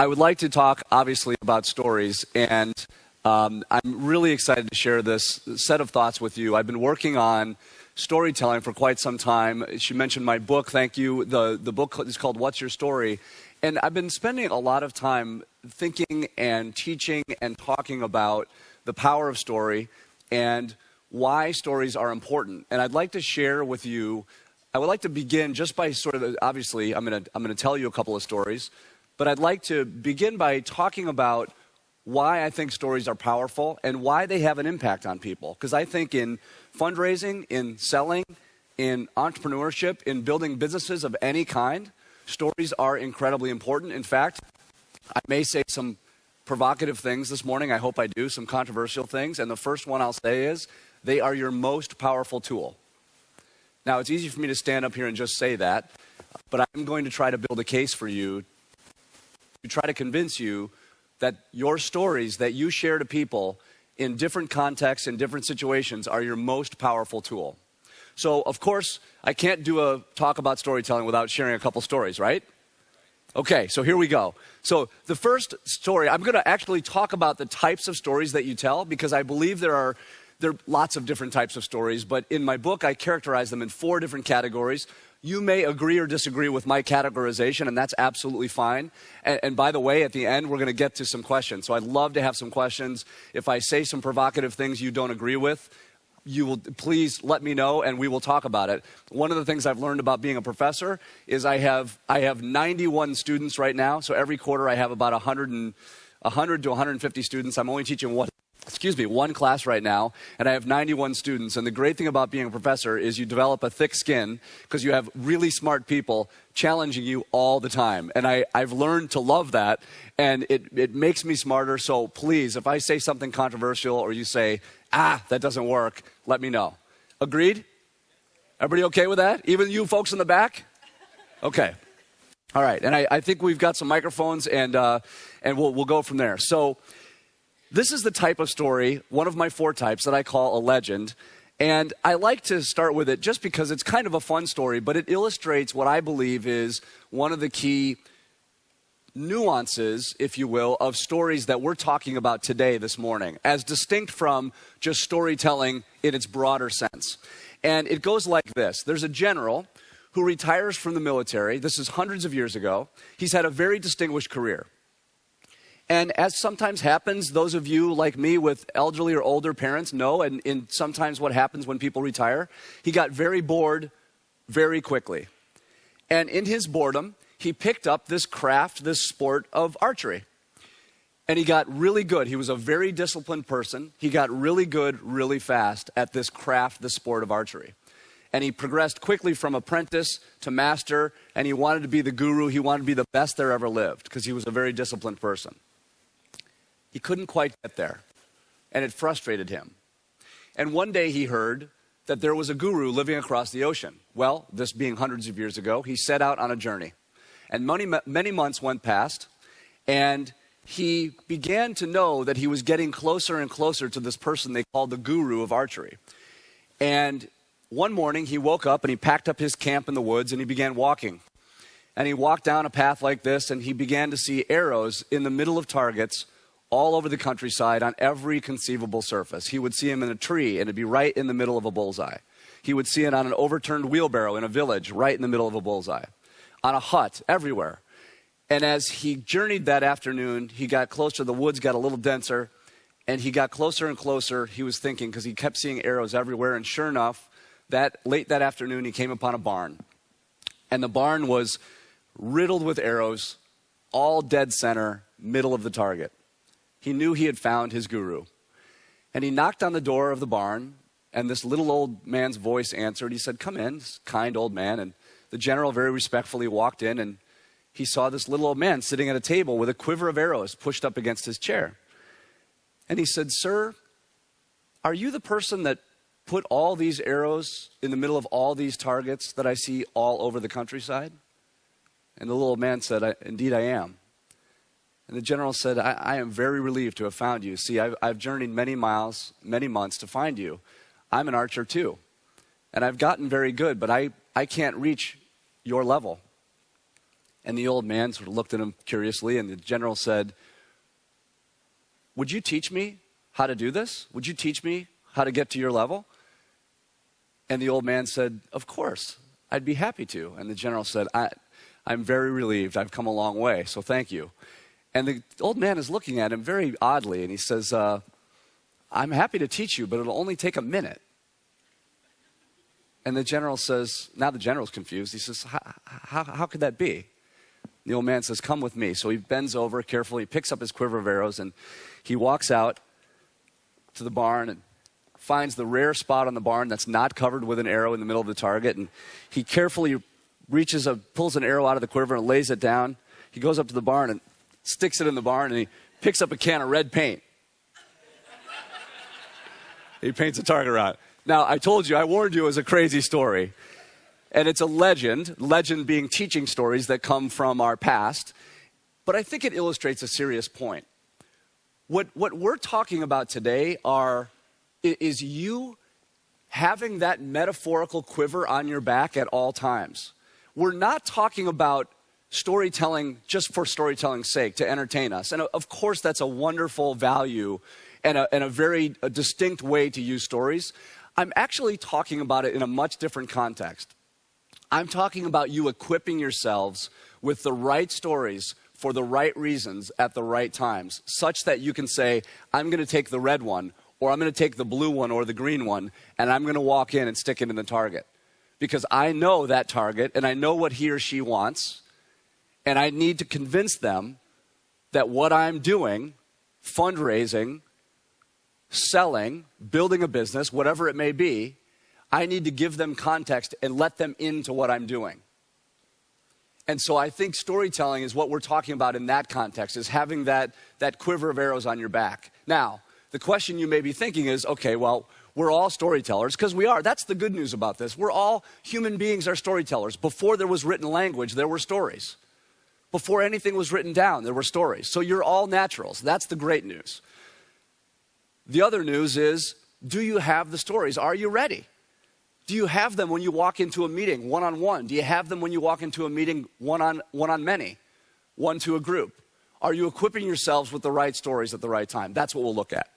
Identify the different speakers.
Speaker 1: I would like to talk, obviously, about stories, and I'm really excited to share this set of thoughts with you. I've been working on storytelling for quite some time. She mentioned my book, thank you. The book is called What's Your Story? And I've been spending a lot of time thinking and teaching and talking about the power of story and why stories are important. And I'd like to share with you, I would like to begin just by sort of, obviously, I'm going to tell you a couple of stories, but I'd like to begin by talking about why I think stories are powerful and why they have an impact on people. Because I think in fundraising, in selling, in entrepreneurship, in building businesses of any kind, stories are incredibly important. In fact, I may say some provocative things this morning. I hope I do, some controversial things. And the first one I'll say is, they are your most powerful tool. Now, it's easy for me to stand up here and just say that, but I'm going to try to build a case for you to try to convince you that your stories that you share to people in different contexts, in different situations, are your most powerful tool. So, of course, I can't do a talk about storytelling without sharing a couple stories, right? Okay, so here we go. So the first story, I'm going to actually talk about the types of stories that you tell, because I believe there are lots of different types of stories, but in my book, I characterize them in 4 different categories. You may agree or disagree with my categorization, and that's absolutely fine. And by the way, at the end, we're going to get to some questions. So I'd love to have some questions. If I say some provocative things you don't agree with, you will please let me know, and we will talk about it. One of the things I've learned about being a professor is I have 91 students right now. So every quarter I have about 100 to 150 students. I'm only teaching one class right now, and I have 91 students. And the great thing about being a professor is you develop a thick skin because you have really smart people challenging you all the time. And I've learned to love that, and it makes me smarter. So please, if I say something controversial or you say, that doesn't work, let me know. Agreed? Everybody okay with that? Even you folks in the back? Okay. All right. And I think we've got some microphones, and we'll go from there. So this is the type of story, one of my 4 types, that I call a legend. And I like to start with it just because it's kind of a fun story, but it illustrates what I believe is one of the key nuances, if you will, of stories that we're talking about today, this morning, as distinct from just storytelling in its broader sense. And it goes like this. There's a general who retires from the military. This is hundreds of years ago. He's had a very distinguished career. And as sometimes happens, those of you like me with elderly or older parents know, and sometimes what happens when people retire, he got very bored very quickly. And in his boredom, he picked up this craft, this sport of archery. And he got really good. He was a very disciplined person. He got really good really fast at this craft, the sport of archery. And he progressed quickly from apprentice to master, and he wanted to be the guru. He wanted to be the best there ever lived because he was a very disciplined person. He couldn't quite get there, and it frustrated him. And one day he heard that there was a guru living across the ocean. Well, this being hundreds of years ago, he set out on a journey. And many months went past, and he began to know that he was getting closer and closer to this person they called the Guru of Archery. And one morning he woke up and he packed up his camp in the woods and he began walking. And he walked down a path like this, and he began to see arrows in the middle of targets all over the countryside on every conceivable surface. He would see them in a tree, and it'd be right in the middle of a bullseye. He would see it on an overturned wheelbarrow in a village, right in the middle of a bullseye. On a hut, everywhere. And as he journeyed that afternoon, he got closer, the woods got a little denser, and he got closer and closer, he was thinking, because he kept seeing arrows everywhere, and sure enough, late that afternoon, he came upon a barn. And the barn was riddled with arrows, all dead center, middle of the target. He knew he had found his guru. And he knocked on the door of the barn, and this little old man's voice answered. He said, "Come in," this kind old man. And the general very respectfully walked in, and he saw this little old man sitting at a table with a quiver of arrows pushed up against his chair. And he said, "Sir, are you the person that put all these arrows in the middle of all these targets that I see all over the countryside?" And the little old man said, "Indeed I am." And the general said, I am very relieved to have found you. See, I've journeyed many miles, many months to find you. I'm an archer too. And I've gotten very good, but I can't reach your level. And the old man sort of looked at him curiously, and the general said, "Would you teach me how to do this? Would you teach me how to get to your level?" And the old man said, "Of course, I'd be happy to." And the general said, I'm very relieved. I've come a long way, so thank you." And the old man is looking at him very oddly, and he says, "I'm happy to teach you, but it'll only take a minute." And the general says, now the general's confused. He says, how could that be? The old man says, "Come with me." So he bends over carefully, picks up his quiver of arrows, and he walks out to the barn and finds the rare spot on the barn that's not covered with an arrow in the middle of the target. And he carefully pulls an arrow out of the quiver and lays it down. He goes up to the barn and sticks it in the barn, and he picks up a can of red paint. He paints a target around it. Now, I warned you it was a crazy story. And it's a legend being teaching stories that come from our past. But I think it illustrates a serious point. What we're talking about today is you having that metaphorical quiver on your back at all times. We're not talking about storytelling just for storytelling's sake, to entertain us. And of course, that's a wonderful value and a very distinct way to use stories. I'm actually talking about it in a much different context. I'm talking about you equipping yourselves with the right stories for the right reasons at the right times, such that you can say, "I'm going to take the red one, or I'm going to take the blue one or the green one, and I'm going to walk in and stick it in the target. Because I know that target, and I know what he or she wants, and I need to convince them that what I'm doing, fundraising, selling, building a business, whatever it may be, I need to give them context and let them into what I'm doing." And so I think storytelling is what we're talking about in that context, is having that quiver of arrows on your back. Now, the question you may be thinking is, okay, well, we're all storytellers, because we are. That's the good news about this. Human beings are storytellers. Before there was written language, there were stories. Before anything was written down, there were stories. So you're all naturals. That's the great news. The other news is, do you have the stories? Are you ready? Do you have them when you walk into a meeting one-on-one? Do you have them when you walk into a meeting one-on-many, one to a group? Are you equipping yourselves with the right stories at the right time? That's what we'll look at.